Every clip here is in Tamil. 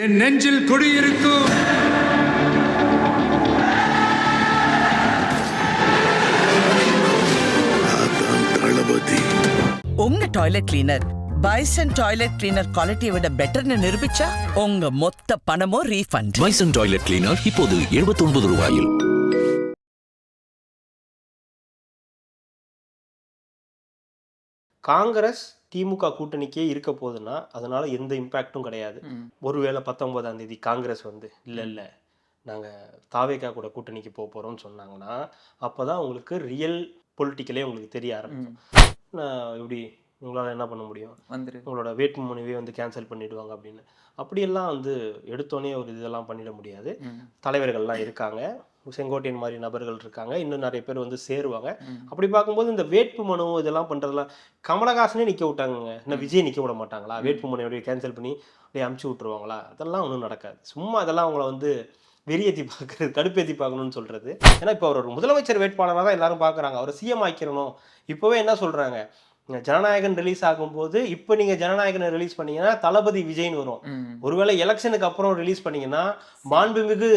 என் நெஞ்சில் குடியிருக்கும் தளபதி. உங்க toilet cleaner bison toilet cleaner குவாலிட்டியை விட பெட்டர்னு நிரூபிச்சா உங்க மொத்த பணமும் ரீஃபண்ட். பைசன் டாய்லெட் கிளீனர் இப்போது 79 ரூபாயில். காங்கிரஸ் திமுக கூட்டணிக்கே இருக்க போகுதுன்னா அதனால எந்த இம்பேக்டும் கிடையாது. ஒருவேளை 19ஆம் தேதி காங்கிரஸ் வந்து இல்லை நாங்கள் தாவேகா கூட கூட்டணிக்கு போக போகிறோம்னு சொன்னாங்கன்னா அப்போ தான் உங்களுக்கு ரியல் பொலிட்டிக்கலே உங்களுக்கு தெரிய ஆரம்பிக்கும். நான் இப்படி உங்களால் என்ன பண்ண முடியும், உங்களோட வேட்புமனுவே வந்து கேன்சல் பண்ணிடுவாங்க அப்படின்னு. அப்படியெல்லாம் வந்து எடுத்தோடனே ஒரு இதெல்லாம் பண்ணிட முடியாது. தலைவர்கள்லாம் இருக்காங்க, செங்கோட்டையன் மாதிரி நபர்கள் இருக்காங்க, இன்னும் நிறைய பேர் வந்து சேருவாங்க. அப்படி பார்க்கும்போது இந்த வேட்பு மனு இதெல்லாம் பண்ணுறதுலாம் கமலஹாசனே நிற்க விட்டாங்க, இன்னும் விஜய் நிற்க விட மாட்டாங்களா? வேட்பு மனு கேன்சல் பண்ணி அப்படியே அமுச்சு விட்ருவாங்களா? அதெல்லாம் ஒன்றும் நடக்காது. சும்மா அதெல்லாம் அவங்கள வந்து வெறியேற்றி பார்க்குறது, கடுப்பேற்றி பார்க்கணும்னு சொல்கிறது. ஏன்னா இப்போ அவர் ஒரு முதலமைச்சர் வேட்பாளராக தான் எல்லாரும் பார்க்குறாங்க. அவரை சிஎம் ஆக்கிடணும். இப்போவே என்ன சொல்கிறாங்க, ஜனநாயகன் ரிலீஸ் ஆகும்போது இப்போ நீங்கள் ஜனநாயகனை ரிலீஸ் பண்ணீங்கன்னா தளபதி விஜய்னு வரும். ஒருவேளை எலெக்ஷனுக்கு அப்புறம் ரிலீஸ் பண்ணீங்கன்னா மாண்புமிகு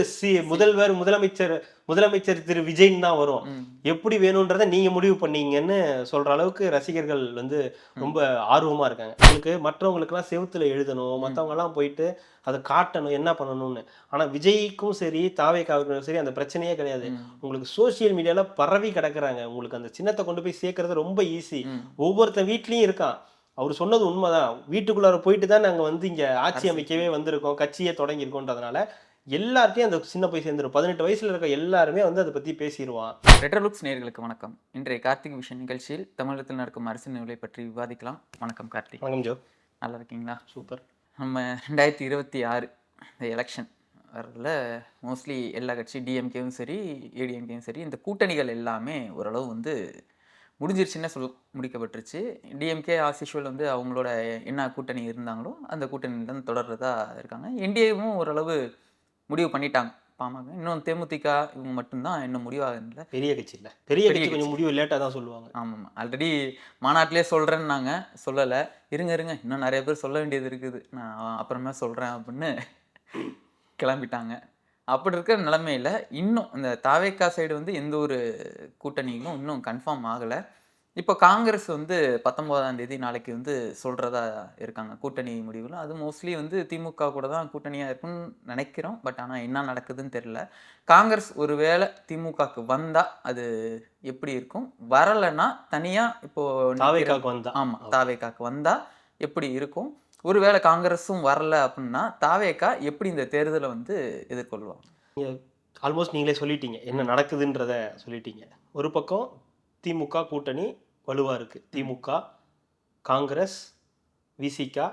முதலமைச்சர் திரு விஜய்ன்னு தான் வரும். எப்படி வேணும்ன்றதை நீங்க முடிவு பண்ணீங்கன்னு சொல்ற அளவுக்கு ரசிகர்கள் வந்து ரொம்ப ஆர்வமா இருக்காங்க. உங்களுக்கு மற்றவங்களுக்குலாம் செவுத்துல எழுதணும், மற்றவங்க எல்லாம் போயிட்டு அதை காட்டணும், என்ன பண்ணணும்னு. ஆனா விஜய்க்கும் சரி தாவேக்காவுக்கும் சரி அந்த பிரச்சனையே கிடையாது. உங்களுக்கு சோசியல் மீடியால பரவி கிடக்குறாங்க. உங்களுக்கு அந்த சின்னத்தை கொண்டு போய் சேர்க்கறது ரொம்ப ஈஸி. ஒவ்வொருத்தன் வீட்லயும் இருக்கான். அவர் சொன்னது உண்மைதான். வீட்டுக்குள்ளார போயிட்டு தான் நாங்கள் வந்து இங்கே ஆட்சி அமைக்கவே வந்திருக்கோம், கட்சியை தொடங்கியிருக்கோன்றதுனால எல்லார்ட்டையும் அந்த சின்ன போய் சேர்ந்துடும். 18 வயசுல இருக்க எல்லாருமே வந்து அதை பற்றி பேசிடுவான். ரெட்ரோலுக்ஸ் நேயர்களுக்கு வணக்கம். இன்றைய கார்த்திக் விஷன் நிகழ்ச்சியில் தமிழகத்தில் நடக்கும் அரசியல் நிகழ்வை பற்றி விவாதிக்கலாம். வணக்கம் கார்த்திக். வணக்கம் ஜோ. நல்லா இருக்கீங்களா? சூப்பர். நம்ம 2026 இந்த எலெக்ஷன் வரல மோஸ்ட்லி எல்லா கட்சி டிஎம்கேவும் சரி ஏடிஎம்கேவும் சரி இந்த கூட்டணிகள் எல்லாமே ஓரளவு வந்து முடிஞ்சிருச்சுன்னு முடிக்கப்பட்டுருச்சு. டிஎம்கே ஆஸ் யூஷுவல் வந்து அவங்களோட என்ன கூட்டணி இருந்தாங்களோ அந்த கூட்டணியில தொடர்றதா இருக்காங்க. என்டிஏவும் ஓரளவு முடிவு பண்ணிட்டாங்க. பாமக இன்னும் தேமுதிக இவங்க மட்டும்தான் இன்னும் முடிவாக பெரிய கட்சி இல்லை, பெரிய கட்சி கொஞ்சம் முடிவு லேட்டாக தான் சொல்லுவாங்க. ஆமாம், ஆல்ரெடி மாநாட்டிலே சொல்கிறேன்னாங்க, சொல்லலை. இருங்க இன்னும் நிறைய பேர் சொல்ல வேண்டியது இருக்குது, நான் அப்புறமே சொல்கிறேன் அப்படின்னு கிளம்பிட்டாங்க. அப்படி இருக்கிற நிலைமையில் இன்னும் இந்த தாவேக்கா சைடு வந்து எந்த ஒரு கூட்டணியும் இன்னும் கன்ஃபார்ம் ஆகலை. இப்போ காங்கிரஸ் வந்து 19ஆம் தேதி நாளைக்கு வந்து சொல்கிறதா இருக்காங்க கூட்டணி முடிவில். அது மோஸ்ட்லி வந்து திமுக கூட தான் கூட்டணியாக இருக்குன்னு நினைக்கிறோம். பட் ஆனால் என்ன நடக்குதுன்னு தெரியல. காங்கிரஸ் ஒருவேளை திமுகவுக்கு வந்தால் அது எப்படி இருக்கும், வரலைன்னா தனியாக இப்போது தாவேக்காவுக்கு வந்தா, ஆமாம் தாவேக்காவுக்கு வந்தால் எப்படி இருக்கும், ஒருவேளை காங்கிரஸும் வரலை அப்படின்னா தாவேக்கா எப்படி இந்த தேர்தலை வந்து எதிர்கொள்வாங்க? நீங்கள் ஆல்மோஸ்ட் நீங்களே சொல்லிட்டீங்க, என்ன நடக்குதுன்றத சொல்லிட்டீங்க. ஒரு பக்கம் திமுக கூட்டணி வலுவாக இருக்குது. திமுக, காங்கிரஸ், விசிகா,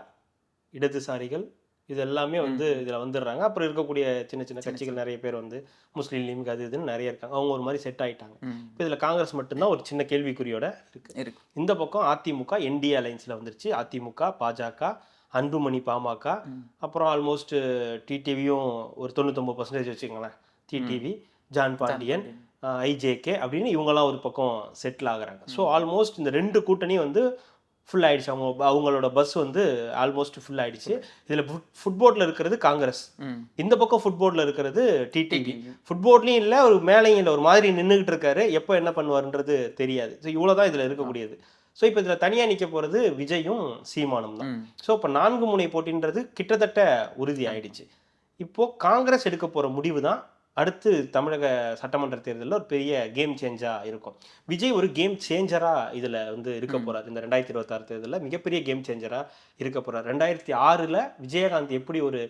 இடதுசாரிகள் இது எல்லாமே வந்து இதில் வந்துடுறாங்க. அப்புறம் இருக்கக்கூடிய சின்ன சின்ன கட்சிகள் நிறைய பேர் வந்து முஸ்லீம் லீக் அது இதுன்னு நிறைய இருக்காங்க. அவங்க ஒரு மாதிரி செட் ஆகிட்டாங்க. இப்போ இதில் காங்கிரஸ் மட்டும்தான் ஒரு சின்ன கேள்விக்குறியோட இருக்குது. இந்த பக்கம் அதிமுக என்டிஏ அலைன்ஸில் வந்துருச்சு. அதிமுக, பாஜக, அன்புமணி பாமக, அப்புறம் ஆல்மோஸ்ட் டிடிவியும் ஒரு 99% வச்சுக்கோங்களேன். டிடிவி, ஜான் பாண்டியன், ஐஜேகே அப்படின்னு இவங்கெல்லாம் ஒரு பக்கம் செட்டில் ஆகுறாங்க. ஸோ ஆல்மோஸ்ட் இந்த ரெண்டு கூட்டணியும் வந்து ஃபுல் ஆகிடுச்சு. அவங்களோட பஸ் வந்து ஆல்மோஸ்ட் ஃபுல் ஆகிடுச்சு. இதில் ஃபுட்போர்டில் இருக்கிறது காங்கிரஸ், இந்த பக்கம் ஃபுட்போர்டில் இருக்கிறது டிடிவி. ஃபுட்போர்ட்லேயும் இல்லை, ஒரு மேலேயும் இல்லை, ஒரு மாதிரி நின்றுக்கிட்டு இருக்காரு. எப்போ என்ன பண்ணுவாருன்றது தெரியாது. ஸோ இவ்வளோ தான் இதில் இருக்கக்கூடியது. ஸோ இப்போ இதில் தனியாக நிற்க போகிறது விஜயும் சீமானும் தான். ஸோ இப்போ 4 முனை போட்டின்றது கிட்டத்தட்ட உறுதி ஆயிடுச்சு. இப்போது காங்கிரஸ் எடுக்க போகிற முடிவு தான் அடுத்து தமிழக சட்டமன்ற தேர்தலில் ஒரு பெரிய கேம் சேஞ்சாக இருக்கும். விஜய் ஒரு கேம் சேஞ்சராக இதில் வந்து இருக்க போகிறார். இந்த 2026 தேர்தலில் மிகப்பெரிய கேம் சேஞ்சராக இருக்க போகிறார். 2006 விஜயகாந்த் எப்படி ஒரு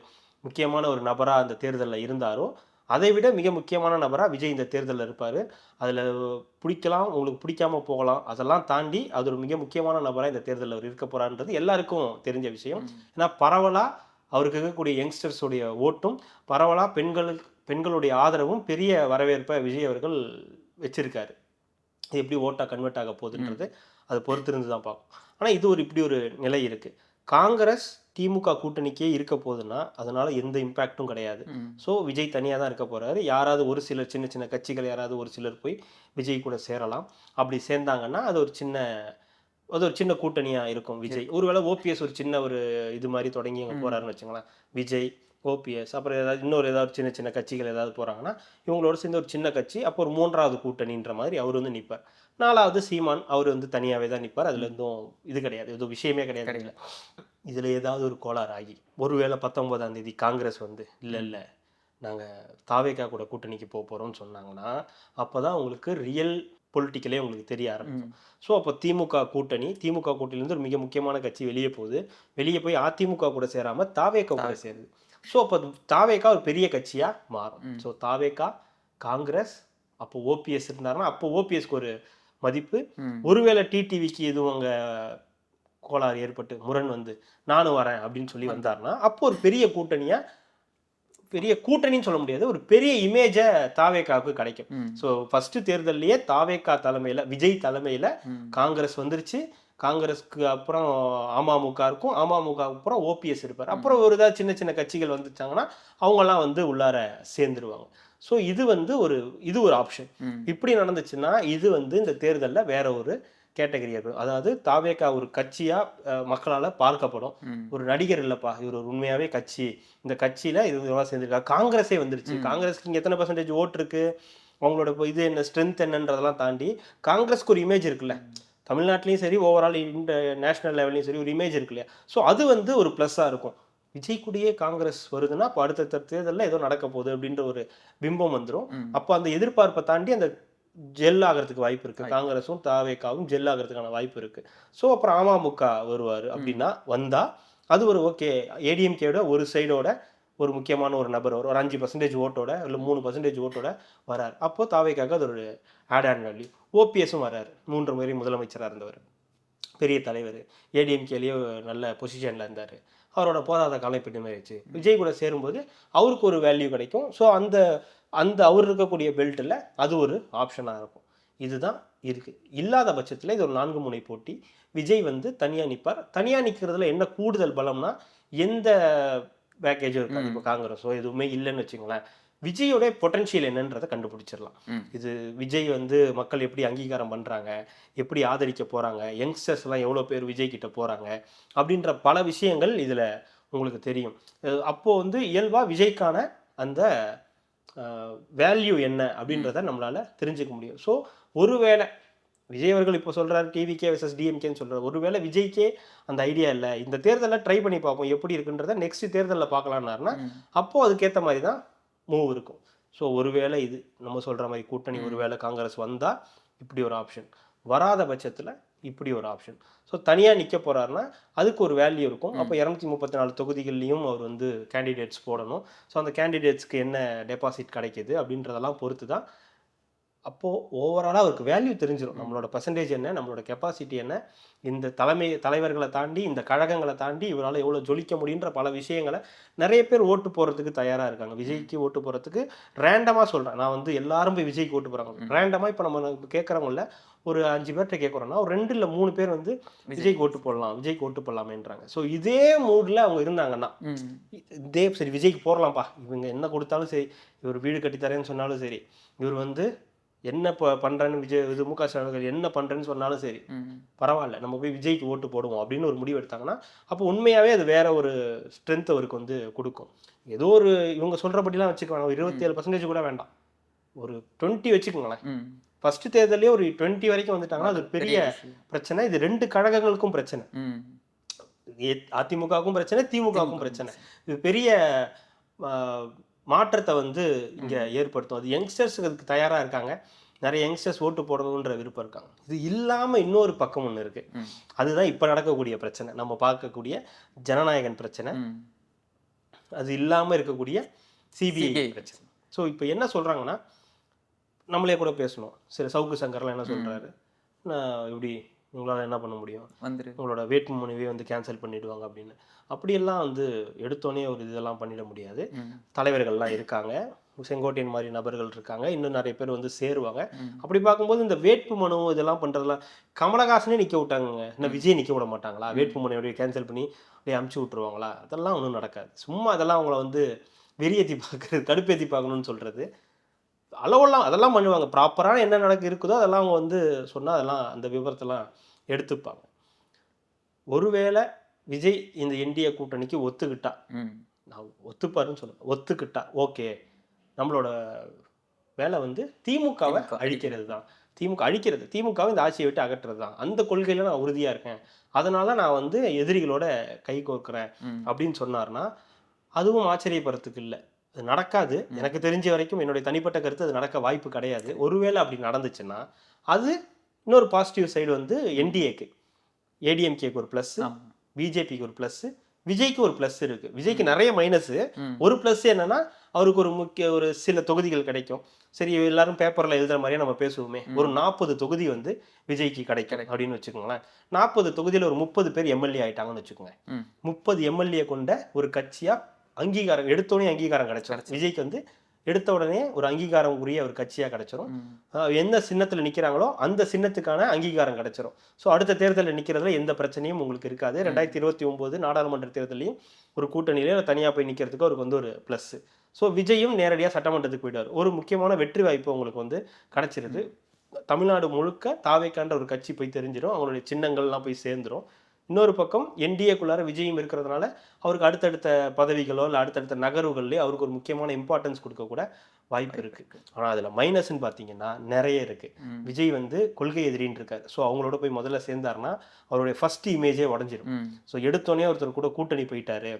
முக்கியமான ஒரு நபராக அந்த தேர்தலில் இருந்தாரோ அதை விட மிக முக்கியமான நபராக விஜய் இந்த தேர்தலில் இருப்பார். அதில் பிடிக்கலாம், உங்களுக்கு பிடிக்காமல் போகலாம், அதெல்லாம் தாண்டி அது ஒரு மிக முக்கியமான நபராக இந்த தேர்தலில் அவர் இருக்க போகிறான்றது எல்லாருக்கும் தெரிஞ்ச விஷயம். ஏன்னா பரவலாக அவருக்கு இருக்கக்கூடிய யங்ஸ்டர்ஸுடைய ஓட்டும் பரவலாக பெண்களுடைய ஆதரவும் பெரிய வரவேற்பை விஜய் அவர்கள் வச்சிருக்காரு. இது எப்படி ஓட்டாக கன்வெர்ட் ஆக போகுதுன்றது அது பொறுத்திருந்து தான் பார்க்கும். ஆனால் இது இப்படி ஒரு நிலை இருக்குது. காங்கிரஸ் திமுக கூட்டணிக்கே இருக்க போகுதுன்னா அதனால எந்த இம்பேக்டும் கிடையாது. ஸோ விஜய் தனியாக தான் இருக்க போகிறாரு. யாராவது ஒரு சிலர் சின்ன சின்ன கட்சிகள் யாராவது ஒரு சிலர் போய் விஜய் கூட சேரலாம். அப்படி சேர்ந்தாங்கன்னா அது ஒரு சின்ன கூட்டணியாக இருக்கும். விஜய் ஒருவேளை ஓபிஎஸ் ஒரு சின்ன ஒரு இது மாதிரி தொடங்கி அங்கே போகிறாருன்னு வச்சுங்களேன். விஜய், ஓபிஎஸ் அப்புறம் ஏதாவது சின்ன சின்ன கட்சிகள் ஏதாவது போகிறாங்கன்னா இவங்களோட சேர்ந்து ஒரு சின்ன கட்சி, அப்போ ஒரு 3வது கூட்டணின்ற மாதிரி அவர் வந்து நிற்பார். 4வது சீமான், அவர் வந்து தனியாகவே தான் நிற்பார். அதில் எதுவும் இது கிடையாது, எதுவும் விஷயமே கிடையாது. இதில் ஏதாவது ஒரு கோளாறு ஆகி ஒருவேளை 19ஆம் தேதி காங்கிரஸ் வந்து இல்லை நாங்கள் தாவேகா கூட கூட்டணிக்கு போக போகிறோம்னு சொன்னாங்கன்னா அப்போ தான் உங்களுக்கு ரியல் பொலிட்டிக்கலே உங்களுக்கு தெரிய ஆரம்பிக்கும். ஸோ அப்போ திமுக கூட்டணியிலேருந்து ஒரு மிக முக்கியமான கட்சி வெளியே போய் அதிமுக கூட சேராமல் தாவேகா கூட சேருது. ஸோ அப்போ தாவேகா ஒரு பெரிய கட்சியாக மாறும். ஸோ தாவேகா, காங்கிரஸ், அப்போ ஓபிஎஸ் இருந்தாருன்னா அப்போ ஓபிஎஸ்க்கு ஒரு மதிப்பு. ஒருவேளை டிடிவிக்கு எதுவும் அங்கே கோளாறு ஏற்பட்டு முரண் வந்து நானும் வரேன் அப்படின்னு சொல்லி வந்தாருன்னா அப்போ ஒரு பெரிய கூட்டணின்னு சொல்ல முடியாது, ஒரு பெரிய இமேஜை தாவேகாவுக்கு கிடைக்கும். ஸோ ஃபர்ஸ்ட் தேர்தல்லையே தாவேகா தலைமையில், விஜய் தலைமையில் காங்கிரஸ் வந்துருச்சு. காங்கிரஸ்க்கு அப்புறம் அமமுக இருக்கும், அமமுகவுக்கு அப்புறம் ஓபிஎஸ் இருப்பார். அப்புறம் ஒரு ஏதாவது சின்ன சின்ன கட்சிகள் வந்துச்சாங்கன்னா அவங்கெல்லாம் வந்து உள்ளார சேர்ந்துருவாங்க. ஸோ இது ஒரு ஆப்ஷன். இப்படி நடந்துச்சுன்னா இது வந்து இந்த தேர்தலில் வேற ஒரு கேட்டகரி இருக்கும். அதாவது தாவேகா ஒரு கட்சியாக மக்களால் பார்க்கப்படும். ஒரு நடிகர் இல்லைப்பா, இவர் ஒரு உண்மையாகவே கட்சி, இந்த கட்சியில் இதெல்லாம் சேர்ந்துருக்கா. காங்கிரஸே வந்துருச்சு. காங்கிரஸ்க்கு இங்கே எத்தனை பர்சன்டேஜ் ஓட்டு இருக்குது, அவங்களோட இது என்ன ஸ்ட்ரென்த் என்னன்றதெல்லாம் தாண்டி காங்கிரஸ்க்கு ஒரு இமேஜ் இருக்குல்ல, தமிழ்நாட்டிலையும் சரி ஓவரால் நேஷனல் லெவல்லையும் சரி ஒரு இமேஜ் இருக்கு இல்லையா. ஸோ அது வந்து ஒரு ப்ளஸ்ஸாக இருக்கும். விஜய் கூடயே காங்கிரஸ் வருதுன்னா அப்போ அடுத்த தேர்தலில் ஏதோ நடக்க போகுது அப்படின்ற ஒரு பிம்பம் வந்துடும். அப்போ அந்த எதிர்பார்ப்பை தாண்டி அந்த ஜெல் ஆகிறதுக்கு வாய்ப்பு இருக்குது. காங்கிரஸும் தாவேகாவும் ஜெல் ஆகிறதுக்கான வாய்ப்பு இருக்குது. ஸோ அப்புறம் அமமுக வருவார் அப்படின்னா வந்தால் அது ஒரு ஓகே, ஏடிஎம்கேயோட ஒரு சைடோட ஒரு முக்கியமான ஒரு நபர் ஒரு 5% ஓட்டோட இல்லை 3% ஓட்டோட வரார். அப்போது தாவேகாவுக்கு அது ஒரு ஆட் வேல்யூ. ஓபிஎஸும் வராரு, 3 முறை முதலமைச்சராக இருந்தவர், பெரிய தலைவர், ஏடிஎம்கேலேயே நல்ல பொசிஷனில் இருந்தார். அவரோட போதாத காலம் இப்படி ஆயிடுச்சு. விஜய் கூட சேரும்போது அவருக்கு ஒரு வேல்யூ கிடைக்கும். ஸோ அந்த அவர் இருக்கக்கூடிய பெல்ட்டில் அது ஒரு ஆப்ஷனாக இருக்கும். இதுதான் இருக்குது. இல்லாத பட்சத்தில் இது ஒரு 4 முனை போட்டி. விஜய் வந்து தனியாக நிற்பார். தனியாக நிற்கிறதுல என்ன கூடுதல் பலம்னா எந்த பேக்கேஜும் இருக்காது. இப்போ காங்கிரஸோ எதுவுமே இல்லைன்னு வச்சுங்களேன், விஜயோட பொட்டன்ஷியல் என்னன்றதை கண்டுபிடிச்சிடலாம். இது விஜய் வந்து மக்கள் எப்படி அங்கீகாரம் பண்ணுறாங்க, எப்படி ஆதரிக்க போகிறாங்க, யங்ஸ்டர்ஸ்லாம் எவ்வளோ பேர் விஜய் கிட்ட போகிறாங்க அப்படின்ற பல விஷயங்கள் இதில் உங்களுக்கு தெரியும். அப்போது வந்து இயல்பாக விஜய்க்கான அந்த வேல்யூ என்ன அப்படின்றத நம்மளால் தெரிஞ்சுக்க முடியும். ஸோ ஒருவேளை விஜய் அவர்கள் இப்போ சொல்கிறார் டிவிகே வெர்சஸ் டிஎம்கேன்னு சொல்கிறார், ஒருவேளை விஜய்க்கே அந்த ஐடியா இல்லை, இந்த தேர்தலில் ட்ரை பண்ணி பார்ப்போம் எப்படி இருக்குன்றத நெக்ஸ்ட் தேர்தலில் பார்க்கலான்னாருன்னா அப்போது அதுக்கேற்ற மாதிரி தான் மூவ் இருக்கும். ஸோ ஒருவேளை இது நம்ம சொல்கிற மாதிரி கூட்டணி ஒருவேளை காங்கிரஸ் வந்தால் இப்படி ஒரு ஆப்ஷன், வராத பட்சத்தில் இப்படி ஒரு ஆப்ஷன். ஸோ தனியாக நிற்க போகிறாருன்னா அதுக்கு ஒரு வேல்யூ இருக்கும். அப்போ 234 தொகுதிகள்லையும் அவர் வந்து கேண்டிடேட்ஸ் போடணும். ஸோ அந்த கேண்டிடேட்ஸ்க்கு என்ன டெபாசிட் கிடைக்கிது அப்படின்றதெல்லாம் பொறுத்து தான் அப்போது ஓவராலாக அவருக்கு வேல்யூ தெரிஞ்சிடும். நம்மளோட பர்சன்டேஜ் என்ன, நம்மளோட கெப்பாசிட்டி என்ன, இந்த தலைவர்களை தாண்டி இந்த கழகங்களை தாண்டி இவரால் எவ்வளோ ஜொலிக்க முடியுன்ற பல விஷயங்களை நிறைய பேர் ஓட்டு போகிறதுக்கு தயாராக இருக்காங்க. விஜய்க்கு ஓட்டு போகிறதுக்கு ரேண்டமாக சொல்கிறேன், நான் வந்து எல்லாரும் போய் விஜய்க்கு ஓட்டு போகிறாங்க ரேண்டமாக. இப்போ நம்ம கேட்குறவங்கள ஒரு 5 பேர்கிட்ட கேட்குறோன்னா ஒரு 2 இல்லை 3 பேர் வந்து விஜய்க்கு ஓட்டு போடலாமேன்றாங்க. ஸோ இதே மூடில் அவங்க இருந்தாங்கன்னா சரி விஜய்க்கு போடலாம்ப்பா, இவங்க என்ன கொடுத்தாலும் சரி, இவர் வீடு கட்டித்தரேன்னு சொன்னாலும் சரி, இவர் வந்து என்ன பண்ணுறேன்னு மு.க. ஸ்டாலின் என்ன பண்ணுறேன்னு சொன்னாலும் சரி பரவாயில்ல, நம்ம போய் விஜய்க்கு ஓட்டு போடுவோம் அப்படின்னு ஒரு முடிவு எடுத்தாங்கன்னா அப்போ உண்மையாகவே அது வேற ஒரு ஸ்ட்ரென்த் அவருக்கு வந்து கொடுக்கும். ஏதோ ஒரு இவங்க சொல்கிறபடிலாம் வச்சுக்கோங்க, ஒரு 27% கூட வேண்டாம், ஒரு 20 வச்சுக்கோங்களேன். ஃபர்ஸ்ட் தேர்தலே ஒரு 20 வரைக்கும் வந்துட்டாங்கன்னா அது பெரிய பிரச்சனை. இது 2 கழகங்களுக்கும் பிரச்சனை, அதிமுகவுக்கும் பிரச்சனை, திமுகவுக்கும் பிரச்சனை. இது பெரிய மாற்றத்தை வந்து இங்கே ஏற்படுத்தும். அது யங்ஸ்டர்ஸுக்கு அதுக்கு தயாராக இருக்காங்க, நிறைய யங்ஸ்டர்ஸ் ஓட்டு போடணுன்ற விருப்பம் இருக்காங்க. இது இல்லாமல் இன்னொரு பக்கம் ஒன்று இருக்குது, அதுதான் இப்போ நடக்கக்கூடிய பிரச்சனை, நம்ம பார்க்கக்கூடிய ஜனநாயகன் பிரச்சனை. அது இல்லாமல் இருக்கக்கூடிய சிபிஐ பிரச்சனை. ஸோ இப்போ என்ன சொல்கிறாங்கன்னா நம்மளே கூட பேசணும், சில சவுக்கு சங்கர்லாம் என்ன சொல்கிறாரு, நான் இப்படி உங்களால் என்ன பண்ண முடியும், உங்களோட வேட்புமனுவே வந்து கேன்சல் பண்ணிவிடுவாங்க அப்படின்னு. அப்படியெல்லாம் வந்து எடுத்தோன்னே ஒரு இதெல்லாம் பண்ணிட முடியாது. தலைவர்கள்லாம் இருக்காங்க, செங்கோட்டையன் மாதிரி நபர்கள் இருக்காங்க, இன்னும் நிறைய பேர் வந்து சேருவாங்க. அப்படி பார்க்கும்போது இந்த வேட்புமனு இதெல்லாம் பண்ணுறதுலாம் கமலஹாசனே நிற்க விட்டாங்க, இன்னும் விஜய் நிற்க விட மாட்டாங்களா? வேட்புமனுடைய கேன்சல் பண்ணி அப்படியே அமுச்சு விட்ருவாங்களா? அதெல்லாம் ஒன்றும் நடக்காது. சும்மா அதெல்லாம் அவங்கள வந்து வெறியேற்றி பார்க்குறது, கடுப்பேற்றி பார்க்கணுன்னு சொல்கிறது அளவெல்லாம் அதெல்லாம் பண்ணுவாங்க. ப்ராப்பரான என்ன இருக்குதோ அதெல்லாம் அவங்க வந்து சொன்னால் அதெல்லாம் அந்த விவரத்தெல்லாம் எடுத்துப்பாங்க. ஒருவேளை விஜய் இந்த என்டிஏ கூட்டணிக்கு ஒத்துக்கிட்டா நான் ஒத்துப்பாருன்னு சொல்லுவேன். ஒத்துக்கிட்டா ஓகே, நம்மளோட வேலை வந்து திமுகவை அழிக்கிறது தான். திமுகவை இந்த ஆட்சியை விட்டு அகற்றுறது தான். அந்த கொள்கையில் நான் உறுதியாக இருக்கேன், அதனால நான் வந்து எதிரிகளோட கை கோர்க்கிறேன் அப்படின்னு சொன்னார்னா அதுவும் ஆச்சரியப்படுறதுக்கு இல்லை. அது நடக்காது. எனக்கு தெரிஞ்ச வரைக்கும் என்னுடைய தனிப்பட்ட கருத்து அது நடக்க வாய்ப்பு கிடையாது. ஒருவேளை அப்படி நடந்துச்சுன்னா அது இன்னொரு பாசிட்டிவ் சைடு வந்து என்டிஏக்கு, ஏடிஎம்கேக்கு ஒரு ப்ளஸ், பிஜேபிக்கு ஒரு ப்ளஸ், விஜய்க்கு ஒரு ப்ளஸ் இருக்கு. விஜய்க்கு நிறைய மைனஸ். ஒரு ப்ளஸ் என்னன்னா அவருக்கு ஒரு சில தொகுதிகள் கிடைக்கும். சரி, எல்லாரும் பேப்பர்ல எழுதுற மாதிரியே நம்ம பேசுவோமே, ஒரு 40 தொகுதி வந்து விஜய்க்கு கிடைக்கும் அப்படின்னு வச்சுக்கோங்களேன். 40 தொகுதியில் ஒரு 30 பேர் எம்எல்ஏ ஆயிட்டாங்கன்னு வச்சுக்கோங்க. 30 எம்எல்ஏ கொண்ட ஒரு கட்சியா அங்கீகாரம் எடுத்தோடனே அங்கீகாரம் கிடைச்சிடும். விஜய்க்கு வந்து எடுத்த உடனே ஒரு அங்கீகாரம் உரிய ஒரு கட்சியா கிடைச்சிரும். எந்த சின்னத்துல நிக்கிறாங்களோ அந்த சின்னத்துக்கான அங்கீகாரம் கிடைச்சிரும். ஸோ அடுத்த தேர்தலில் நிக்கிறதுல எந்த பிரச்சனையும் உங்களுக்கு இருக்காது. 2029 நாடாளுமன்ற தேர்தலையும் ஒரு கூட்டணியில தனியா போய் நிக்கிறதுக்கு அவருக்கு வந்து ஒரு பிளஸ். ஸோ விஜயும் நேரடியாக சட்டமன்றத்துக்கு போயிடுவார். ஒரு முக்கியமான வெற்றி வாய்ப்பு உங்களுக்கு வந்து கிடைச்சிருது. தமிழ்நாடு முழுக்க தாவேக்கான்ற ஒரு கட்சி போய் தெரிஞ்சிடும், அவங்களுடைய சின்னங்கள்லாம் போய் சேர்ந்துடும். இன்னொரு பக்கம் என்டிஏக்குள்ளார விஜயும் இருக்கிறதுனால அவருக்கு அடுத்தடுத்த பதவிகளோ இல்லை அடுத்தடுத்த நகர்வுகள்லேயே அவருக்கு ஒரு முக்கியமான இம்பார்ட்டன்ஸ் கொடுக்க கூட வாய்ப்பு இருக்கு. ஆனால் அதில் மைனஸ்ன்னு பார்த்தீங்கன்னா நிறைய இருக்கு. விஜய் வந்து கொள்கை எதிரின்னு இருக்காரு. ஸோ அவங்களோட போய் முதல்ல சேர்ந்தாருன்னா அவருடைய ஃபர்ஸ்ட் இமேஜே உடஞ்சிடும். ஸோ எடுத்தோடனே ஒருத்தர் கூட கூட்டணி போயிட்டாரு,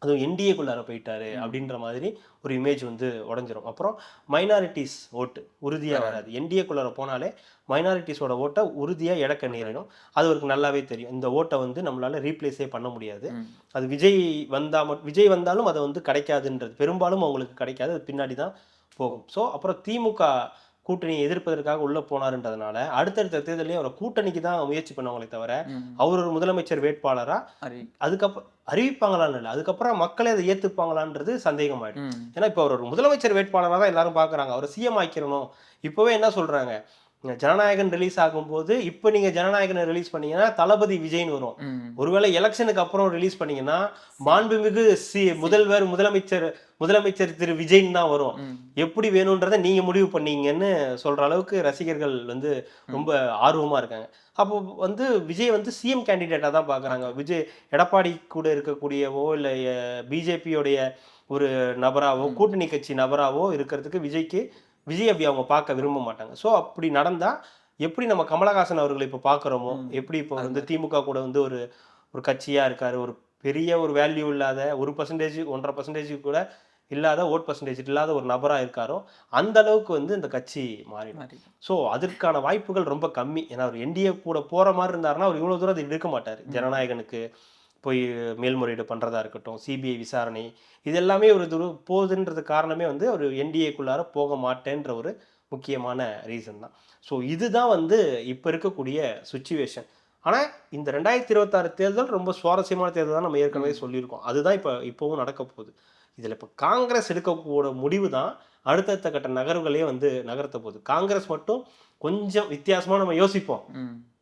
அதுவும் என்டிஏக்குள்ளார போயிட்டாரு அப்படின்ற மாதிரி ஒரு இமேஜ் வந்து உடஞ்சிரும். அப்புறம் மைனாரிட்டிஸ் ஓட்டு உறுதியாக வராது. என்டிஏக்குள்ளார போனாலே மைனாரிட்டிஸோட ஓட்டை உறுதியாக இழக்க நேரிடும். அது அவருக்கு நல்லாவே தெரியும். இந்த ஓட்டை வந்து நம்மளால ரீப்ளேஸே பண்ண முடியாது. அது விஜய் வந்தாலும் அதை வந்து கிடைக்காதுன்றது, பெரும்பாலும் அவங்களுக்கு கிடைக்காது, அது பின்னாடி தான் போகும். ஸோ அப்புறம் திமுக கூட்டணியை எதிர்ப்பதற்காக உள்ள போனாருன்றதுனால அடுத்தடுத்த தேர்தலையும் அவரை கூட்டணிக்கு தான் முயற்சி பண்ணுவாங்களே தவிர அவர் ஒரு முதலமைச்சர் வேட்பாளரா அதுக்கப்புறம் அறிவிப்பாங்களான்னு இல்லை, அதுக்கப்புறம் மக்களே அதை ஏத்துப்பாங்களான்றது சந்தேகமாயிடும். ஏன்னா இப்போ அவர் ஒரு முதலமைச்சர் வேட்பாளராக தான் எல்லாரும் பாக்குறாங்க. அவரை சிஎம் ஆக்கிரணும். இப்பவே என்ன சொல்றாங்க, ஜனநாயகன் ரிலீஸ் ஆகும்போது இப்போ நீங்க ஜனநாயகனை ரிலீஸ் பண்ணீங்கன்னா தளபதி விஜய்னு வரும். ஒருவேளை எலெக்ஷனுக்கு அப்புறம் ரிலீஸ் பண்ணீங்கன்னா மாண்புமிகு முதலமைச்சர் திரு விஜய்ன்னு தான் வரும். எப்படி வேணும்ன்றதை நீங்க முடிவு பண்ணீங்கன்னு சொல்ற அளவுக்கு ரசிகர்கள் வந்து ரொம்ப ஆர்வமா இருக்காங்க. அப்போ வந்து விஜய் வந்து சிஎம் கேண்டிடேட்டா தான் பாக்குறாங்க. விஜய் எடப்பாடி கூட இருக்கக்கூடியவோ இல்லை பிஜேபியோடைய ஒரு நபராவோ கூட்டணி கட்சி நபராவோ இருக்கிறதுக்கு விஜய் அப்படி அவங்க பார்க்க விரும்ப மாட்டாங்க. ஸோ அப்படி நடந்தா எப்படி நம்ம கமலஹாசன் அவர்களை இப்போ பார்க்குறோமோ, எப்படி இப்போ வந்து திமுக கூட வந்து ஒரு கட்சியாக இருக்காரு, ஒரு பெரிய ஒரு வேல்யூ இல்லாத 1% 1.5% கூட இல்லாத ஓட் பர்சன்டேஜ் இல்லாத ஒரு நபராக இருக்காரோ அந்த அளவுக்கு வந்து இந்த கட்சி மாறிடும். ஸோ அதற்கான வாய்ப்புகள் ரொம்ப கம்மி. ஏன்னா அவர் என்டிஏ கூட போகிற மாதிரி இருந்தாருன்னா அவர் இவ்வளோ தூரம் அதை இருக்க மாட்டார். ஜனநாயகனுக்கு போய் மேல்முறையீடு பண்ணுறதா இருக்கட்டும், சிபிஐ விசாரணை, இது எல்லாமே ஒரு போகுதுன்றது காரணமே வந்து ஒரு என்டிஏக்குள்ளார போக மாட்டேன்ற ஒரு முக்கியமான ரீசன் தான். ஸோ இதுதான் வந்து இப்போ இருக்கக்கூடிய சுச்சுவேஷன். ஆனால் இந்த 2026 தேர்தல் ரொம்ப சுவாரஸ்யமான தேர்தல் தான், நம்ம ஏற்கனவே சொல்லியிருக்கோம். அதுதான் இப்போவும் நடக்க போகுது. இதில் இப்போ காங்கிரஸ் எடுக்கக்கூட முடிவு தான் அடுத்தடுத்த கட்ட நகர்வுகளையே வந்து நகர்த்த போகுது. காங்கிரஸ் மட்டும் கொஞ்சம் வித்தியாசமாக நம்ம யோசிப்போம்.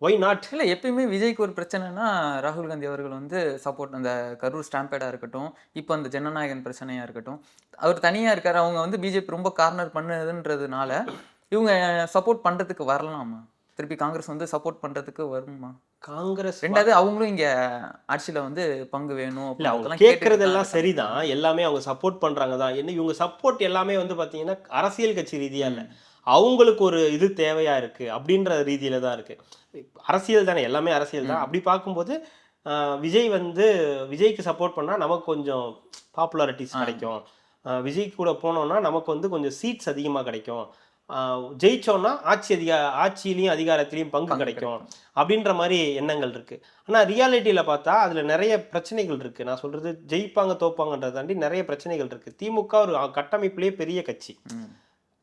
Why not? இல்லை, எப்பயுமே விஜய்க்கு ஒரு பிரச்சனைனா ராகுல் காந்தி அவர்கள் வந்து சப்போர்ட், அந்த கரூர் ஸ்டாம்பேடாக இருக்கட்டும், இப்போ அந்த ஜனநாயகன் பிரச்சனையாக இருக்கட்டும், அவர் தனியாக இருக்கார். அவங்க வந்து பிஜேபி ரொம்ப கார்னர் பண்ணுதுன்றதுனால இவங்க சப்போர்ட் பண்ணுறதுக்கு வரலாமா? திருப்பி காங்கிரஸ் வந்து சப்போர்ட் பண்ணுறதுக்கு வருமா? காங்கிரஸ் ரெண்டாவது அவங்களும் இங்கே ஆட்சியில் வந்து பங்கு வேணும். இல்லை, அவங்க கேட்குறதெல்லாம் சரிதான், எல்லாமே அவங்க சப்போர்ட் பண்ணுறாங்க தான். என்ன இவங்க சப்போர்ட் எல்லாமே வந்து பார்த்தீங்கன்னா அரசியல் கட்சி ரீதியாக இல்லை, அவங்களுக்கு ஒரு இது தேவையா இருக்கு அப்படின்ற ரீதியில தான் இருக்கு. அரசியல் தானே, எல்லாமே அரசியல் தான். அப்படி பார்க்கும்போது விஜய்க்கு சப்போர்ட் பண்ணா நமக்கு கொஞ்சம் பாப்புலாரிட்டிஸ் கிடைக்கும், விஜய் கூட போனோம்னா நமக்கு வந்து கொஞ்சம் சீட்ஸ் அதிகமாக கிடைக்கும், ஜெயிச்சோன்னா ஆட்சியிலையும் அதிகாரத்திலையும் பங்கு கிடைக்கும் அப்படின்ற மாதிரி எண்ணங்கள் இருக்கு. ஆனால் ரியாலிட்டியில் பார்த்தா அதில் நிறைய பிரச்சனைகள் இருக்கு. நான் சொல்றது ஜெயிப்பாங்க தோப்பாங்கன்றதை தாண்டி நிறைய பிரச்சனைகள் இருக்கு. திமுக ஒரு கட்டமைப்பிலேயே பெரிய கட்சி.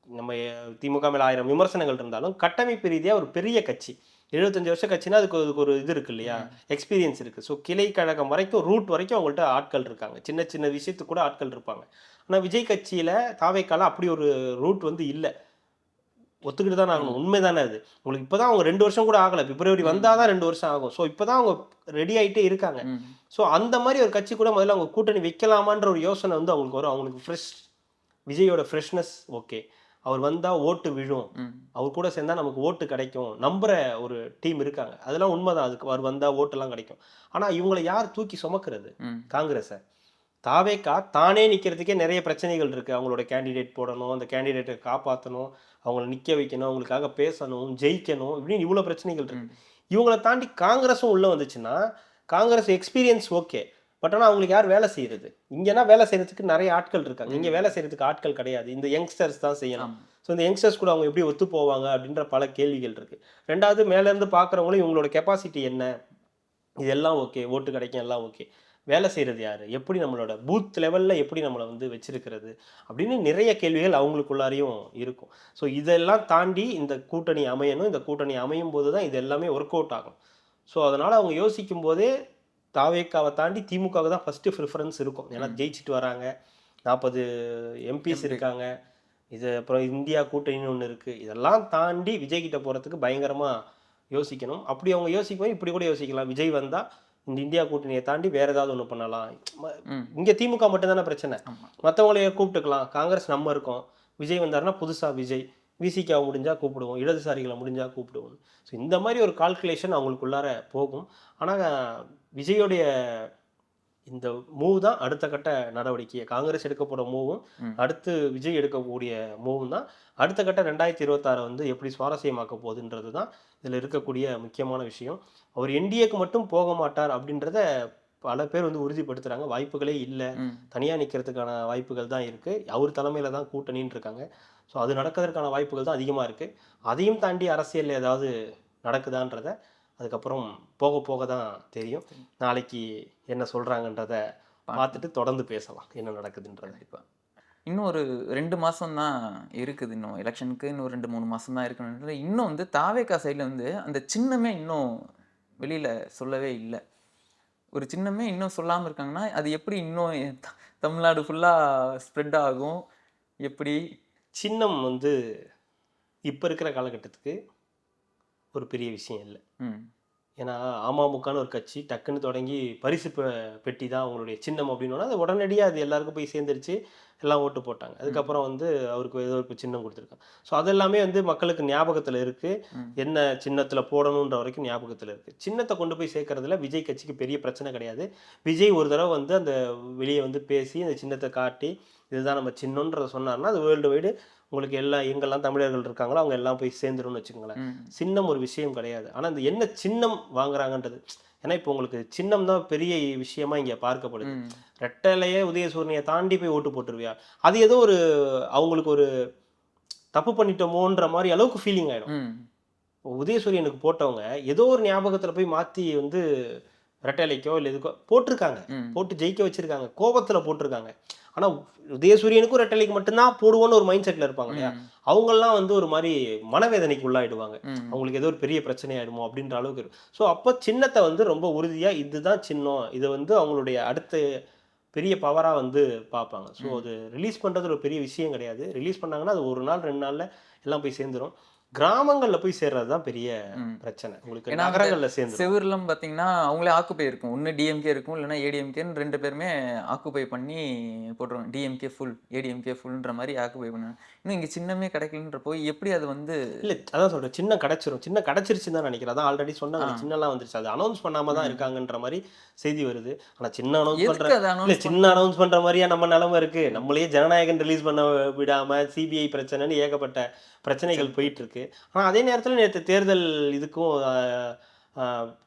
நம்ம திமுக மேலே 1000 விமர்சனங்கள் இருந்தாலும் கட்டமைப்பு ரீதியாக ஒரு பெரிய கட்சி, 75 வருஷ கட்சினா அதுக்கு ஒரு இது இருக்கு இல்லையா, எக்ஸ்பீரியன்ஸ் இருக்குது. ஸோ கிளை கழகம் வரைக்கும் ரூட் வரைக்கும் அவங்கள்ட்ட ஆட்கள் இருக்காங்க, சின்ன சின்ன விஷயத்துக்கு கூட ஆட்கள் இருப்பாங்க. ஆனால் விஜய் கட்சியில் தாவேக்கால அப்படி ஒரு ரூட் வந்து இல்லை. ஒத்துக்கிட்டு தான் ஆகணும், உண்மை தானே அது. உங்களுக்கு இப்போ தான் அவங்க 2 வருஷம் கூட ஆகலை, பிப்ரவரி வந்தால் தான் 2 வருஷம் ஆகும். ஸோ இப்போ தான் அவங்க ரெடி ஆகிட்டே இருக்காங்க. ஸோ அந்த மாதிரி ஒரு கட்சி கூட முதல்ல அவங்க கூட்டணி வைக்கலாமான்ற ஒரு யோசனை வந்து அவங்களுக்கு வரும். அவங்களுக்கு ஃப்ரெஷ், விஜயோட ஃப்ரெஷ்னஸ் ஓகே, அவர் வந்தால் ஓட்டு விழும், அவர் கூட சேர்ந்தா நமக்கு ஓட்டு கிடைக்கும், நம்புற ஒரு டீம் இருக்காங்க, அதெல்லாம் உண்மைதான். அதுக்கு அவர் வந்தால் ஓட்டெல்லாம் கிடைக்கும். ஆனால் இவங்களை யார் தூக்கி சுமக்கிறது? காங்கிரஸை. தாவேக்கா தானே நிற்கிறதுக்கே நிறைய பிரச்சனைகள் இருக்குது. அவங்களோட கேண்டிடேட் போடணும், அந்த கேண்டிடேட்டை காப்பாற்றணும், அவங்கள நிற்க வைக்கணும், அவங்களுக்காக பேசணும், ஜெயிக்கணும், இப்படின்னு இவ்வளோ பிரச்சனைகள் இருக்குது. இவங்கள தாண்டி காங்கிரஸும் உள்ளே வந்துச்சுன்னா, காங்கிரஸ் எக்ஸ்பீரியன்ஸ் ஓகே, பட் ஆனால் அவங்களுக்கு யார் வேலை செய்கிறது? இங்கேனா வேலை செய்கிறதுக்கு நிறைய ஆட்கள் இருக்காங்க, இங்கே வேலை செய்கிறதுக்கு ஆட்கள் கிடையாது. இந்த யங்ஸ்டர்ஸ் தான் செய்யணும். ஸோ இந்த யங்ஸ்டர்ஸ் கூட அவங்க எப்படி ஒத்து போவாங்க அப்படின்ற பல கேள்விகள் இருக்குது. ரெண்டாவது, மேலேருந்து பார்க்குறவங்களும் இவங்களோட கெப்பாசிட்டி என்ன, இதெல்லாம் ஓகே, ஓட்டு கிடைக்கும், எல்லாம் ஓகே, வேலை செய்கிறது யார், எப்படி நம்மளோட பூத் லெவலில் எப்படி நம்மளை வந்து வச்சிருக்கிறது அப்படின்னு நிறைய கேள்விகள் அவங்களுக்குள்ளாரையும் இருக்கும். ஸோ இதெல்லாம் தாண்டி இந்த கூட்டணி அமையணும். இந்த கூட்டணி அமையும் போது தான் இது எல்லாமே ஒர்க் அவுட் ஆகும். ஸோ அதனால் அவங்க யோசிக்கும் போதே தாவேக்காவை தாண்டி திமுகவுக்கு தான் ஃபஸ்ட்டு ப்ரிஃபரன்ஸ் இருக்கும். ஏன்னா ஜெயிச்சுட்டு வராங்க, 40 எம்பிஸ் இருக்காங்க, இது அப்புறம் இந்தியா கூட்டணின்னு ஒன்று இருக்குது. இதெல்லாம் தாண்டி விஜய் கிட்ட போகிறதுக்கு பயங்கரமாக யோசிக்கணும். அப்படி அவங்க யோசிக்கும் இப்படி கூட யோசிக்கலாம், விஜய் வந்தால் இந்த இந்தியா கூட்டணியை தாண்டி வேறு ஏதாவது ஒன்று பண்ணலாம். இங்கே திமுக மட்டும்தானே பிரச்சனை, மற்றவங்களையே கூப்பிட்டுக்கலாம். காங்கிரஸ் நம்ம இருக்கோம், விஜய் வந்தாருன்னா புதுசாக விஜய், விசிகாவை முடிஞ்சால் கூப்பிடுவோம், இடதுசாரிகளை முடிஞ்சால் கூப்பிடுவோம். ஸோ இந்த மாதிரி ஒரு கால்குலேஷன் அவங்களுக்குள்ளார போகும். ஆனால் விஜயோடைய இந்த மூவ் தான் அடுத்த கட்ட நடவடிக்கை. காங்கிரஸ் எடுக்க போகிற மூவும் அடுத்து விஜய் எடுக்கக்கூடிய மூவும் தான் அடுத்த கட்ட 2026 வந்து எப்படி சுவாரஸ்யமாக்க போகுதுன்றது தான் இதில் இருக்கக்கூடிய முக்கியமான விஷயம். அவர் என்டிஏக்கு மட்டும் போக மாட்டார் அப்படின்றத பல பேர் வந்து உறுதிப்படுத்துகிறாங்க. வாய்ப்புகளே இல்லை, தனியாக நிற்கிறதுக்கான வாய்ப்புகள் தான் இருக்குது. அவர் தலைமையில் தான் கூட்டணின்னு இருக்காங்க. ஸோ அது நடக்கிறதுக்கான வாய்ப்புகள் தான் அதிகமாக இருக்குது. அதையும் தாண்டி அரசியல் ஏதாவது நடக்குதான்றத அதுக்கப்புறம் போக போக தான் தெரியும். நாளைக்கு என்ன சொல்கிறாங்கன்றத பார்த்துட்டு தொடர்ந்து பேசலாம் என்ன நடக்குதுன்றது. இப்போ இன்னும் ஒரு 2 மாதம் தான் இருக்குது, இன்னும் எலெக்ஷனுக்கு இன்னும் 2-3 மாதம் தான் இருக்குன்றது. இன்னும் வந்து தாவேக்கா சைடில் வந்து அந்த சின்னமே இன்னும் வெளியில் சொல்லவே இல்லை. ஒரு சின்னமே இன்னும் சொல்லாமல் இருக்காங்கன்னா அது எப்படி இன்னும் தமிழ்நாடு ஃபுல்லாக ஸ்ப்ரெட் ஆகும்? எப்படி சின்னம் வந்து இப்போ இருக்கிற காலகட்டத்துக்கு ஒரு பெரிய விஷயம் இல்லை. ஏன்னா அமமுகன்னு ஒரு கட்சி டக்குன்னு தொடங்கி பரிசு பெட்டி தான் அவங்களுடைய சின்னம் அப்படின்னா அது உடனடியாக அது எல்லாருக்கும் போய் சேர்ந்துருச்சு, எல்லாம் ஓட்டு போட்டாங்க. அதுக்கப்புறம் வந்து அவருக்கு ஏதோ ஒரு சின்னம் கொடுத்துருக்காங்க. ஸோ அதெல்லாமே வந்து மக்களுக்கு ஞாபகத்தில் இருக்குது, என்ன சின்னத்தில் போடணுன்ற வரைக்கும் ஞாபகத்தில் இருக்குது. சின்னத்தை கொண்டு போய் சேர்க்கறதுல விஜய் கட்சிக்கு பெரிய பிரச்சனை கிடையாது. விஜய் ஒரு தடவை வந்து அந்த வெளியே வந்து பேசி அந்த சின்னத்தை காட்டி இதுதான் நம்ம சின்னன்றதை சொன்னார்னா அது வேர்ல்டு வைடு உங்களுக்கு எங்கெல்லாம் தமிழர்கள் இருக்காங்களோ அவங்க எல்லாம் போய் சேர்ந்துரும்னு வச்சுக்கோங்களேன். சின்னம் ஒரு விஷயம் கிடையாது. ஆனால் இந்த என்ன சின்னம் வாங்குறாங்கன்றது, ஏன்னா இப்போ உங்களுக்கு சின்னம் தான் பெரிய விஷயமா இங்கே பார்க்கப்படுது. ரெட்டலையே உதயசூரியனை தாண்டி போய் ஓட்டு போட்டுருவியா, அது ஏதோ ஒரு அவங்களுக்கு ஒரு தப்பு பண்ணிட்டோமோன்ற மாதிரி அளவுக்கு ஃபீலிங் ஆகிடும். உதயசூரியனுக்கு போட்டவங்க ஏதோ ஒரு ஞாபகத்தில் போய் மாற்றி வந்து ரெட்டலைக்கோ இல்லை எதுக்கோ போட்டிருக்காங்க, போட்டு ஜெயிக்க வச்சிருக்காங்க, கோபத்தில் போட்டிருக்காங்க. ஆனால் உதயசூரியனுக்கும் ரெட்டலைக்கு மட்டும்தான் போடுவோன்னு ஒரு மைண்ட் செட்டில் இருப்பாங்க இல்லையா, அவங்கெல்லாம் வந்து ஒரு மாதிரி மனவேதனைக்கு உள்ளாயிடுவாங்க. அவங்களுக்கு ஏதோ ஒரு பெரிய பிரச்சனையாயிடுமோ அப்படின்ற அளவுக்கு இருக்கும். ஸோ அப்போ சின்னத்தை வந்து ரொம்ப உறுதியாக இதுதான் சின்னம், இதை வந்து அவங்களுடைய அடுத்த பெரிய பவராக வந்து பார்ப்பாங்க. ஸோ அது ரிலீஸ் பண்ணுறது ஒரு பெரிய விஷயம் கிடையாது. ரிலீஸ் பண்ணாங்கன்னா அது 1 நாள் 2 நாளில் எல்லாம் போய் சேர்ந்துடும். கிராமங்களில் போய் சேர்றது தான் பெரிய பிரச்சனை. உங்களுக்கு நகரங்களில் சேர்ந்து செவர்லாம் பார்த்தீங்கன்னா அவங்களே ஆக்குப்பை இருக்கும், ஒன்று டிஎம்கே இருக்கும் இல்லைன்னா ஏடிஎம்கேன்னு 2 பேருமே ஆக்குப்பை பண்ணி போட்டுருவாங்க. டிஎம்கே ஃபுல் ஏடிஎம்கே ஃபுல்ன்ற மாதிரி ஆக்குப்பை பண்ணுவாங்க. இன்னும் இங்கே சின்னமே கிடைக்கலன்றப்போ எப்படி அது வந்து இல்லை, அதான் சொல்கிறேன், சின்ன கிடச்சிரும், சின்ன கிடச்சிருச்சுன்னு தான் நினைக்கிறேன். அதான் ஆல்ரெடி சொன்னாங்க சின்னலாம் வந்துருச்சு, அது அனௌன்ஸ் பண்ணாமல் தான் இருக்காங்கன்ற மாதிரி செய்தி வருது. ஆனால் சின்ன அனௌன்ஸ் பண்ணுற இல்லை, சின்ன அனௌன்ஸ் பண்ணுற மாதிரியா நம்ம நிலமை இருக்குது. நம்மளே ஜனநாயகன் ரிலீஸ் பண்ண விடாமல் சிபிஐ பிரச்சனைன்னு ஏகப்பட்ட பிரச்சனைகள் போயிட்டு இருக்கு. ஆனால் அதே நேரத்தில் நேற்று தேர்தல் இதுக்கும்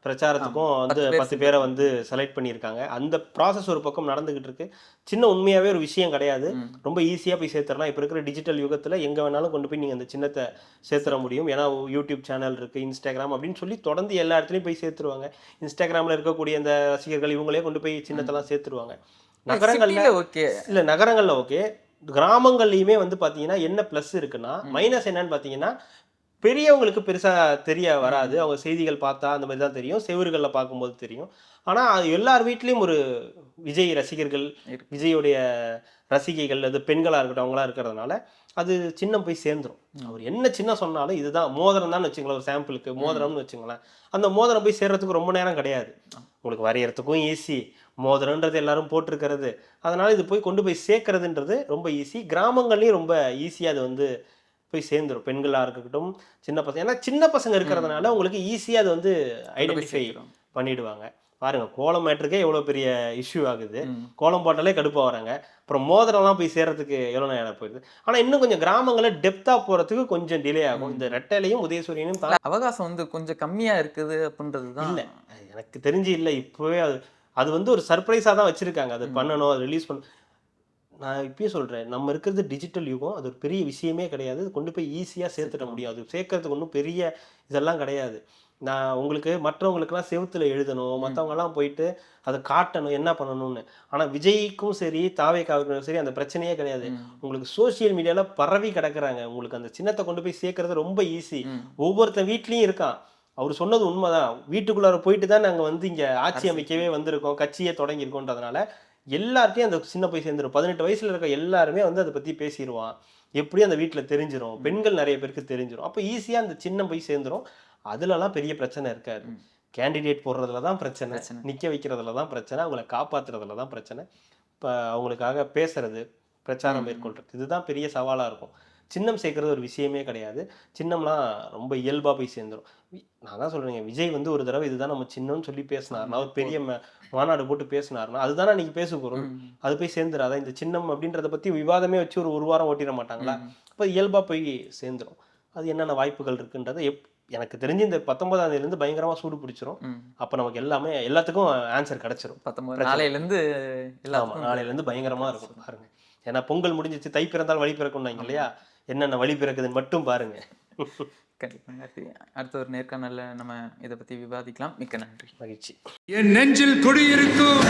பிரச்சாரத்துக்கும் வந்து 10 பேரை வந்து செலக்ட் பண்ணியிருக்காங்க. அந்த ப்ராசஸ் ஒரு பக்கம் நடந்துகிட்டு இருக்கு. சின்ன உண்மையாகவே ஒரு விஷயம் கிடையாது, ரொம்ப ஈஸியாக போய் சேர்த்துடலாம். இப்போ இருக்கிற டிஜிட்டல் யுகத்தில் எங்கே வேணாலும் கொண்டு போய் நீங்கள் அந்த சின்னத்தை சேர்த்துட முடியும். ஏன்னா யூடியூப் சேனல் இருக்குது, இன்ஸ்டாகிராம் அப்படின்னு சொல்லி தொடர்ந்து எல்லா இடத்துலையும் போய் சேர்த்துருவாங்க. இன்ஸ்டாகிராமில் இருக்கக்கூடிய அந்த ரசிகர்கள் இவங்களே கொண்டு போய் சின்னத்தெல்லாம் சேர்த்துருவாங்க. நகரங்களில் ஓகே, இல்லை நகரங்களில் ஓகே, கிராமங்கள்லையுமே வந்து பார்த்தீங்கன்னா என்ன ப்ளஸ் இருக்குன்னா, மைனஸ் என்னன்னு பார்த்தீங்கன்னா பெரியவங்களுக்கு பெருசாக தெரிய வராது. அவங்க செய்திகள் பார்த்தா அந்த மாதிரி தான் தெரியும், செவறுகளில் பார்க்கும்போது தெரியும். ஆனால் அது எல்லார் வீட்லேயும் ஒரு விஜய் ரசிகர்கள், விஜயோடைய ரசிகைகள், அது பெண்களாக இருக்கட்டும் அவங்களாம் இருக்கிறதுனால அது சின்னம் போய் சேர்ந்துடும். அவர் என்ன சின்ன சொன்னாலும் இதுதான் மோதிரம் தான் வச்சுங்களேன், ஒரு சாம்பிளுக்கு மோதிரம்னு வச்சுங்களேன். அந்த மோதிரம் போய் சேர்றதுக்கு ரொம்ப நேரம் கிடையாது, உங்களுக்கு வரைகிறதுக்கும் ஈஸி, மோதிரன்றது எல்லாரும் போட்டிருக்கிறது, அதனால் இது போய் கொண்டு போய் சேர்க்கறதுன்றது ரொம்ப ஈஸி. கிராமங்கள்லேயும் ரொம்ப ஈஸியாக அது வந்து போய் சேர்ந்துடும். பெண்களாக இருக்கட்டும், சின்ன பசங்க, ஏன்னா சின்ன பசங்க இருக்கிறதுனால உங்களுக்கு ஈஸியாக அது வந்து ஐடென்டிஃபை பண்ணிடுவாங்க. பாருங்க கோலம் மேட்ருக்கே எவ்வளோ பெரிய இஷ்யூ ஆகுது. ம். கோலம் போட்டாலே கடுப்பாக வராங்க. அப்புறம் மோதிரம்லாம் போய் சேர்றதுக்கு எவ்வளோ நேரம் போயிடுது. ஆனால் இன்னும் கொஞ்சம் கிராமங்களில் டெப்த்தாக போகிறதுக்கு கொஞ்சம் டிலே ஆகும். இந்த ரெட்டையிலையும் உதயசூரியனையும் இல்ல, அவகாசம் வந்து கொஞ்சம் கம்மியா இருக்குது அப்படின்றது தான். இல்லை எனக்கு தெரிஞ்சு இல்லை. இப்போவே அது அது வந்து ஒரு சர்ப்ரைஸாக தான் வச்சுருக்காங்க. அது பண்ணணும், அது ரிலீஸ் பண்ண. நான் இப்பயே சொல்கிறேன், நம்ம இருக்கிறது டிஜிட்டல் யுகம். அது ஒரு பெரிய விஷயமே கிடையாது. அது கொண்டு போய் ஈஸியாக சேர்த்துட முடியும். அது சேர்க்கறதுக்கு ஒன்றும் பெரிய இதெல்லாம் கிடையாது. நான் உங்களுக்கு மற்றவங்களுக்கெல்லாம் செவுத்துல எழுதணும், மற்றவங்கெல்லாம் போயிட்டு அதை காட்டணும், என்ன பண்ணணும்னு. ஆனால் விஜய்க்கும் சரி தாவேக்காவுக்கும் சரி அந்த பிரச்சனையே கிடையாது. உங்களுக்கு சோஷியல் மீடியாவில் பரவி கிடக்குறாங்க. உங்களுக்கு அந்த சின்னத்தை கொண்டு போய் சேர்க்கறது ரொம்ப ஈஸி. ஒவ்வொருத்தன் வீட்லேயும் இருக்கான். அவர் சொன்னது உண்மைதான். வீட்டுக்குள்ளார போயிட்டு தான் நாங்கள் வந்து இங்கே ஆட்சி அமைக்கவே வந்திருக்கோம், கட்சியே தொடங்கியிருக்கோன்றதுனால எல்லார்ட்டையும் அந்த சின்ன போய் சேர்ந்துடும். 18 வயசுல இருக்க எல்லாருமே வந்து அதை பற்றி பேசிடுவான். எப்படியும் அந்த வீட்டில் தெரிஞ்சிடும். பெண்கள் நிறைய பேருக்கு தெரிஞ்சிடும். அப்போ ஈஸியாக அந்த சின்னம் போய் சேர்ந்துடும். அதுலலாம் பெரிய பிரச்சனை இருக்காது. கேண்டிடேட் போடுறதுல தான் பிரச்சனை, நிற்க வைக்கிறதுல தான் பிரச்சனை, அவங்கள காப்பாற்றுறதுல தான் பிரச்சனை. இப்போ அவங்களுக்காக பேசுறது, பிரச்சாரம் மேற்கொள்றது, இதுதான் பெரிய சவாலாக இருக்கும். சின்னம் சேர்க்கறது ஒரு விஷயமே கிடையாது. சின்னம்லாம் ரொம்ப இயல்பாக போய் சேர்ந்துடும். நான் தான் சொல்கிறேங்க, விஜய் வந்து ஒரு தடவை இதுதான் நம்ம சின்னம்னு சொல்லி பேசினார்னா, ஒரு பெரிய மாநாடு போட்டு பேசினார்னா, அதுதானே அன்றைக்கி பேசு பொருள். அது போய் சேர்ந்துடாதா? இந்த சின்னம் அப்படின்றத பற்றி விவாதமே வச்சு ஒரு வாரம் ஓட்டிட மாட்டாங்களா? இப்போ இயல்பாக போய் சேர்ந்துடும். அது என்னென்ன வாய்ப்புகள் இருக்குன்றதை எனக்கு தெரிஞ்சு இந்த 19ஆம் தேதியிலேருந்து பயங்கரமாக சூடு பிடிச்சிரும். அப்போ நமக்கு எல்லாத்துக்கும் ஆன்சர் கிடச்சிரும். 19 நாளையிலேருந்து நாளையிலேருந்து பயங்கரமாக இருக்கும் பாருங்க. ஏன்னா பொங்கல் முடிஞ்சிச்சு, தை பிறந்தால் வழி பிறக்கும்னாங்க இல்லையா? என்னென்ன வழி பிறக்குதுன்னு மட்டும் பாருங்க. கண்டிப்பாங்க. அடுத்த ஒரு நேர்காணல்ல நம்ம இதை பற்றி விவாதிக்கலாம். மிக்க நன்றி. மகிழ்ச்சி. என் நெஞ்சில் குடியிருக்கும்